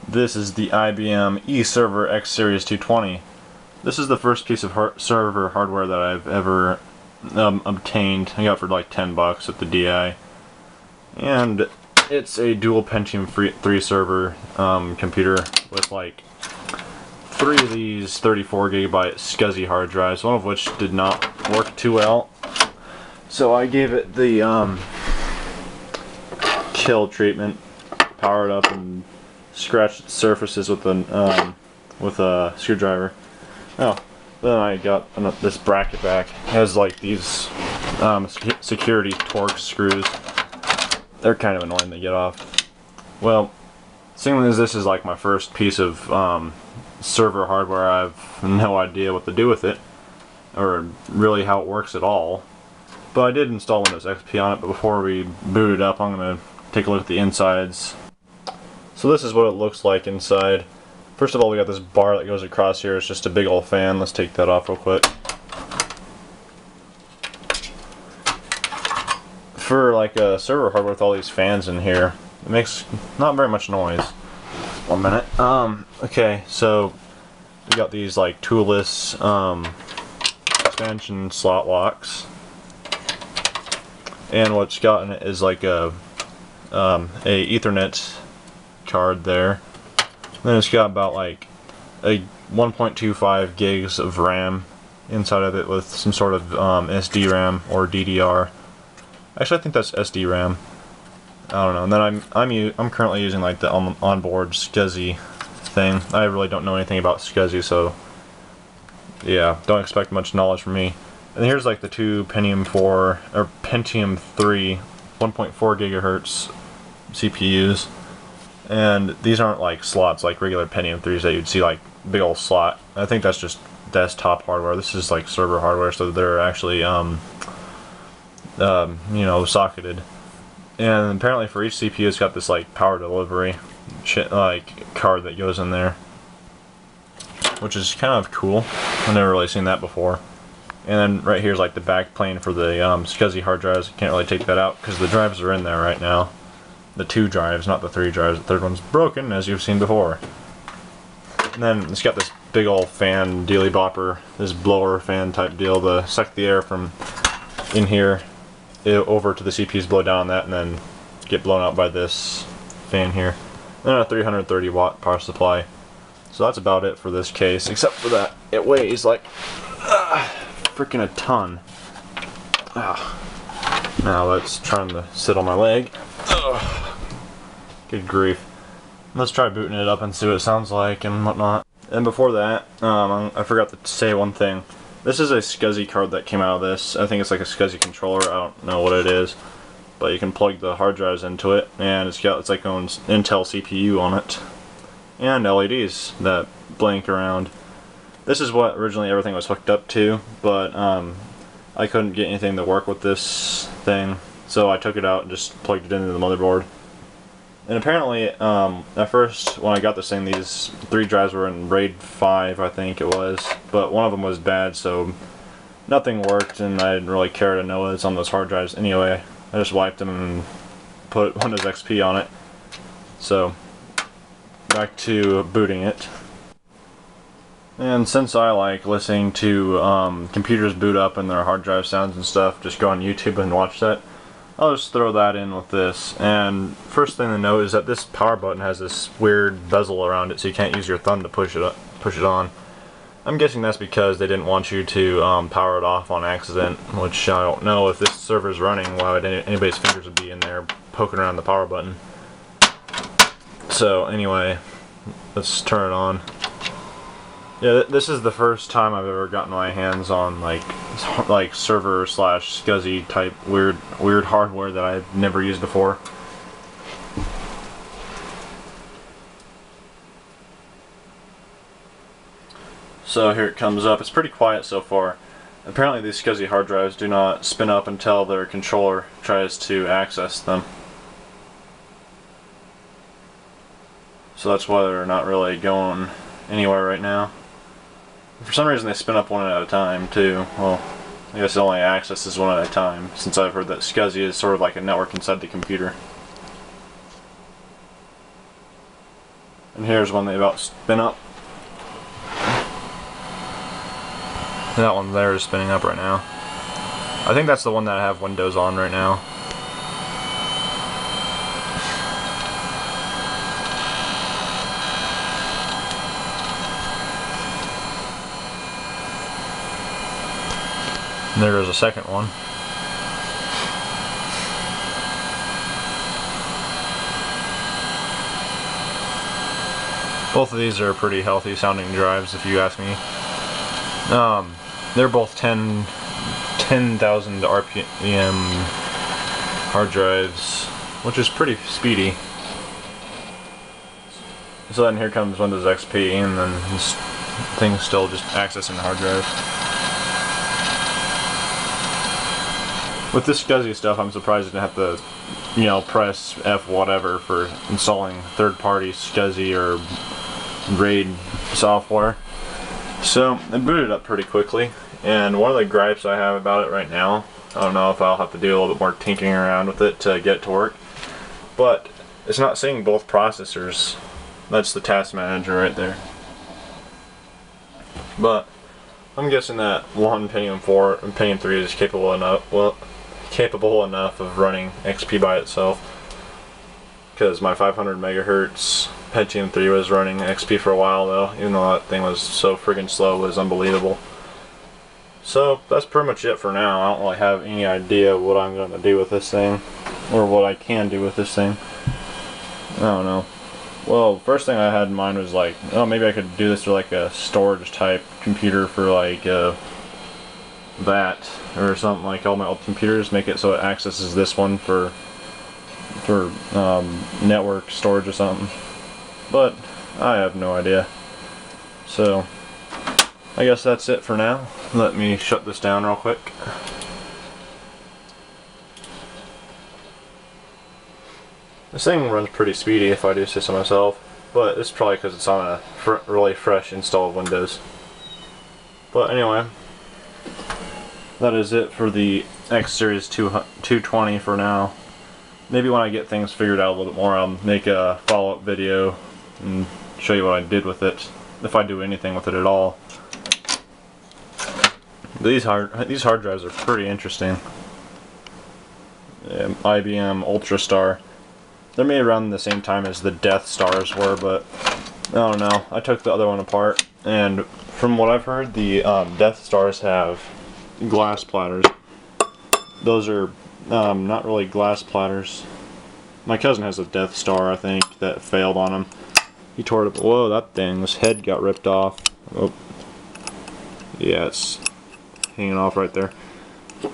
This is the IBM eServer xSeries 220. This is the first piece of server hardware that I've ever obtained. I got it for like $10 at the DI. And it's a dual Pentium 3 server computer with like 3 of these 34GB SCSI hard drives, one of which did not work too well. So I gave it the kill treatment, powered up, and scratched surfaces with a screwdriver. Oh, then I got this bracket back. It has like these security Torx screws. They're kind of annoying to get off. Well, seeing as this is like my first piece of server hardware, I have no idea what to do with it, or really how it works at all. But I did install Windows XP on it, but before we boot it up, I'm going to take a look at the insides. So this is what it looks like inside. First of all, we got this bar that goes across here. It's just a big old fan. Let's take that off real quick. For like a server hardware with all these fans in here, it makes not very much noise. 1 minute. Okay, so we got these like toolless expansion slot locks, and what's got in it is like a Ethernet card there. Then it's got about like a 1.25 gigs of RAM inside of it with some sort of SD RAM or DDR. Actually, I think that's SD RAM. I don't know. And then I'm currently using like the onboard SCSI thing. I really don't know anything about SCSI, so yeah, don't expect much knowledge from me. And here's like the two Pentium 4 or Pentium 3 1.4 gigahertz CPUs. And these aren't like slots like regular Pentium 3s that you'd see like big old slot. I think that's just desktop hardware. This is like server hardware, so they're actually you know, socketed. And apparently for each CPU it's got this like power delivery like card that goes in there, which is kind of cool. I've never really seen that before. And then right here's like the back plane for the SCSI hard drives. I can't really take that out because the drives are in there right now. The 2 drives, not the 3 drives. The third one's broken, as you've seen before. And then it's got this big old fan dealy bopper, this blower fan type deal to suck the air from in here over to the CPUs, blow down on that, and then get blown out by this fan here. And then a 330 watt power supply. So that's about it for this case, except for that it weighs like freaking a ton. Now let's try to sit on my leg. Good grief. Let's try booting it up and see what it sounds like and whatnot. And before that, I forgot to say one thing. This is a SCSI card that came out of this. I think it's like a SCSI controller. I don't know what it is, but you can plug the hard drives into it, and it's like own Intel CPU on it, and LEDs that blink around. This is what originally everything was hooked up to, but I couldn't get anything to work with this thing, so I took it out and just plugged it into the motherboard. And apparently, at first, when I got this thing, these 3 drives were in RAID 5, I think it was, but one of them was bad, so nothing worked, and I didn't really care to know it's on those hard drives anyway. I just wiped them and put Windows XP on it. So, back to booting it. And since I like listening to computers boot up and their hard drive sounds and stuff, just go on YouTube and watch that. I'll just throw that in with this. And first thing to note is that this power button has this weird bezel around it, so you can't use your thumb to push it on. I'm guessing that's because they didn't want you to power it off on accident, which I don't know. If this server's running, why would anybody's fingers would be in there poking around the power button? So anyway, let's turn it on. Yeah, this is the first time I've ever gotten my hands on like server / SCSI type weird hardware that I've never used before. So here it comes up. It's pretty quiet so far. Apparently these SCSI hard drives do not spin up until their controller tries to access them. So that's why they're not really going anywhere right now. For some reason they spin up one at a time too. Well, I guess it only accesses one at a time, since I've heard that SCSI is sort of like a network inside the computer. And here's one they about spin up. That one there is spinning up right now. I think that's the one that I have Windows on right now. And there goes a second one. Both of these are pretty healthy sounding drives, if you ask me. They're both 10,000 RPM hard drives, which is pretty speedy. So then here comes Windows XP, and then this thing's still just accessing the hard drive. With this SCSI stuff, I'm surprised I didn't have to, you know, press F whatever for installing third-party SCSI or RAID software. So it booted up pretty quickly, and one of the gripes I have about it right now, I don't know if I'll have to do a little bit more tinkering around with it to get it to work, but it's not seeing both processors. That's the task manager right there. But I'm guessing that one Pentium 4 and Pentium 3 is capable enough of running XP by itself, because my 500 megahertz Pentium 3 was running XP for a while though, even though that thing was so friggin' slow, it was unbelievable. So that's pretty much it for now. I don't really have any idea what I'm going to do with this thing, or what I can do with this thing. I don't know. Well, first thing I had in mind was like, oh, maybe I could do this for like a storage type computer for like that or something, like all my old computers, make it so it accesses this one for network storage or something. But I have no idea. So I guess that's it for now. Let me shut this down real quick. This thing runs pretty speedy if I do say so myself, but it's probably because it's on a really fresh install of Windows. But anyway, that is it for the xSeries 220 for now. Maybe when I get things figured out a little bit more, I'll make a follow-up video and show you what I did with it, if I do anything with it at all. These hard drives are pretty interesting. IBM UltraStar. They're made around the same time as the Death Stars were, but I don't know. I took the other one apart, and from what I've heard, the Death Stars have glass platters. Those are not really glass platters. My cousin has a Death Star, I think, that failed on him. He tore it up. Whoa, that thing, his head got ripped off. Oh. Yeah, it's hanging off right there.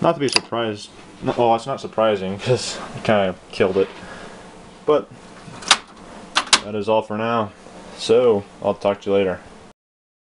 Not to be surprised. Well, it's not surprising, because it kind of killed it. But that is all for now. So, I'll talk to you later.